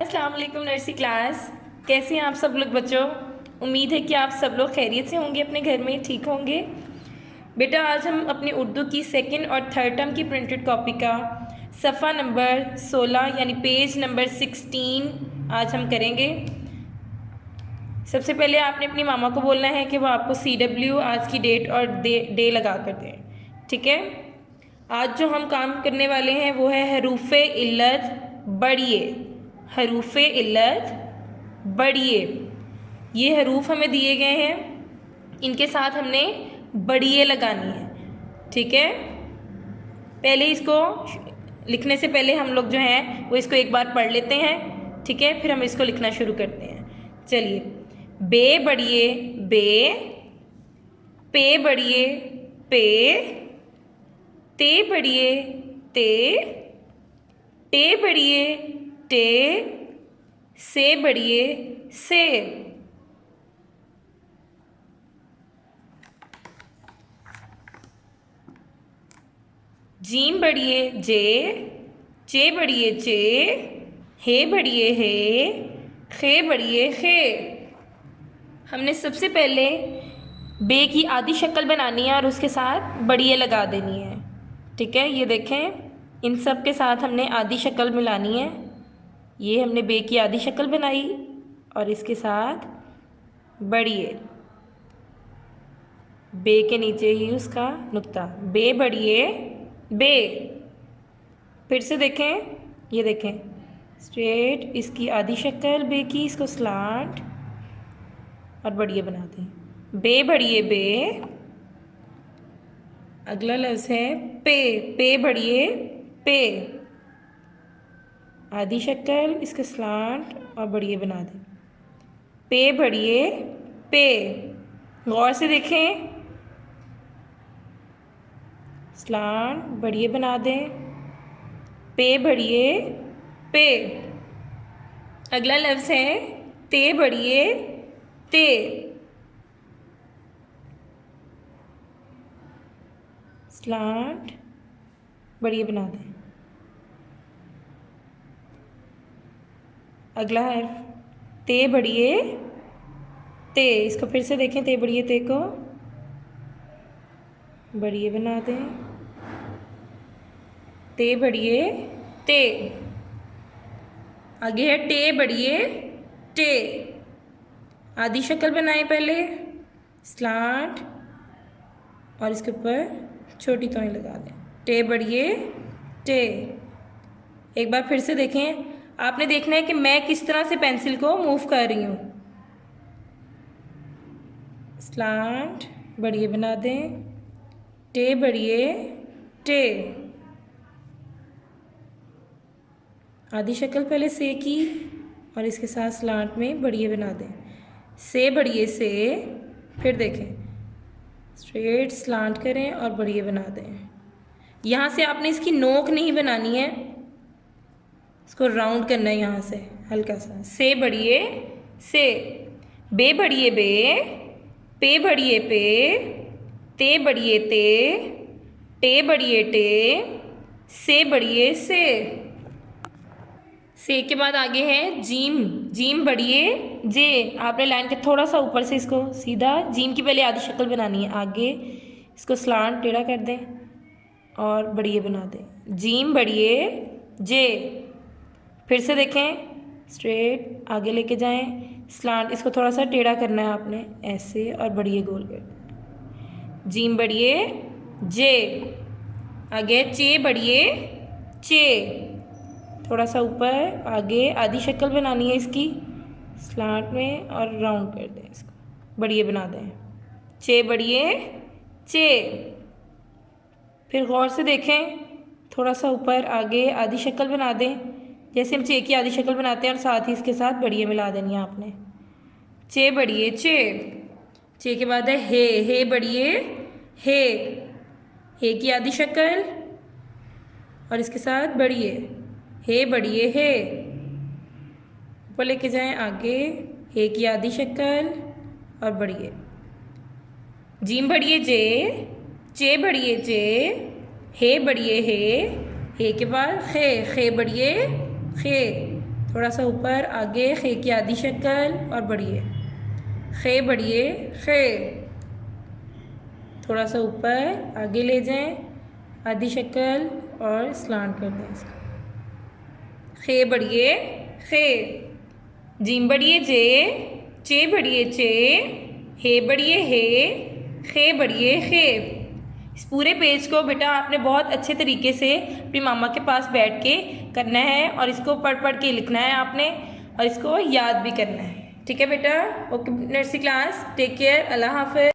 अस्सलाम वालेकुम nursery class. कैसे हैं आप सब लोग बच्चों? उम्मीद है कि आप सब लोग खैरियत से होंगे, अपने घर में ठीक होंगे। बेटा आज हम अपनी उर्दू की सेकंड और थर्ड टर्म की प्रिंटेड कॉपी का सफ़ा नंबर 16 यानी पेज नंबर 16 आज हम करेंगे। सबसे पहले आपने अपनी मामा को बोलना है कि वो आपको CW आज की डेट और डे लगा कर दें, ठीक है। आज जो हम काम करने वाले हैं वो है हरूफ़े इल्लत बढ़िए। हरूफ़े इल्लत बढ़िए, ये हरूफ हमें दिए गए हैं, इनके साथ हमने बढ़िए लगानी है, ठीक है। पहले इसको लिखने से पहले हम लोग जो हैं वो इसको एक बार पढ़ लेते हैं, ठीक है, फिर हम इसको लिखना शुरू करते हैं। चलिए, बे बढ़िए बे, पे बढ़िए पे, ते बढ़िए ते, टे बढ़िए टे, से बढ़िए से। जीम बढ़िए जे बढ़िए जे, हे बढ़िए हे, खे बढ़िए खे। हमने सबसे पहले बे की आधी शक्ल बनानी है और उसके साथ बढ़िए लगा देनी है, ठीक है। ये देखें, इन सब के साथ हमने आधी शक्ल मिलानी है। ये हमने बे की आधी शक्ल बनाई और इसके साथ बढ़िए, बे के नीचे ही उसका नुक्ता, बे बढ़िए बे। फिर से देखें, ये देखें, स्ट्रेट इसकी आधी शक्ल बे की, इसको स्लांट और बढ़िए बना दें। बे बढ़िए बे। अगला लफ्ज़ है पे, पे बढ़िए पे, आधी शक्ल इसके स्लांट और बढ़िए बना दें। पे बढ़िए पे। गौर से देखें, स्लांट बढ़िए बना दें, पे बढ़िए पे। अगला लफ्ज़ है ते बढ़िए ते, स्लांट बढ़िए बना दें। अगला है ते बढ़िए ते, इसको फिर से देखें, ते बढ़िए ते को बढ़िए बना दें, ते बढ़िए ते। आगे है टे बढ़िए टे, आधी शक्ल बनाएं पहले, स्लांट और इसके ऊपर छोटी तोय लगा दें, टे बढ़िए टे। एक बार फिर से देखें, आपने देखना है कि मैं किस तरह से पेंसिल को मूव कर रही हूँ। स्लांट बढ़िए बना दें, टे बढ़िए टे, आधी शक्ल पहले से की और इसके साथ स्लांट में बढ़िए बना दें, से बढ़िए से। फिर देखें, स्ट्रेट स्लांट करें और बढ़िए बना दें। यहाँ से आपने इसकी नोक नहीं बनानी है, इसको राउंड करना है यहाँ से हल्का सा। से बढ़िए से, बे बढ़िए बे, पे बढ़िए पे, ते बढ़िए ते, टे बढ़िए टे, से बढ़िए से। से के बाद आगे है जीम, जीम बढ़िए जे। आपने लाइन के थोड़ा सा ऊपर से इसको सीधा, जीम की पहले आधी शक्ल बनानी है, आगे इसको स्लांट टेढ़ा कर दें और बढ़िए बना दें, जीम बढ़िए जे। फिर से देखें, स्ट्रेट आगे लेके जाएं, स्लांट इसको थोड़ा सा टेढ़ा करना है आपने ऐसे और बढ़िए गोल कर दें, जीम बढ़िए जे। आगे चे बढ़िए चे, थोड़ा सा ऊपर आगे आधी शक्ल बनानी है इसकी, स्लांट में और राउंड कर दें, इसको बढ़िए बना दें, चे बढ़िए चे। फिर गौर से देखें, थोड़ा सा ऊपर आगे आधी शक्ल बना दें, जैसे हम चे की आधी शक्ल बनाते हैं और साथ ही इसके साथ बढ़िए मिला देनी है आपने, चे बढ़िए चे। चे के बाद है हे बढ़िए हे की आधी शक्ल और इसके साथ बढ़िए, हे बढ़िए हे। ऊपर लेके जाएं आगे, हे की आधी शक्ल और बढ़िए, जीम बढ़िए जे, चे बढ़िए जे, हे बढ़िए हे के बाद खे, खे बढ़िए खे। थोड़ा सा ऊपर, आगे खे की आधी शक्ल और बढ़िए, खे बढ़िए, खे। थोड़ा सा ऊपर आगे ले जाएं, आधी शक्ल और स्लांट कर दें इसको। खे बढ़िए, खे। जीम बढ़िए, जे। चे बढ़िए, चे। हे बढ़िए, हे। खे बढ़िए, खे। इस पूरे पेज को बेटा आपने बहुत अच्छे तरीके से अपनी मामा के पास बैठ के करना है और इसको पढ़ पढ़ के लिखना है आपने और इसको याद भी करना है। ठीक है बेटा? Okay nursery class, take care, Allah हाफ़िज़।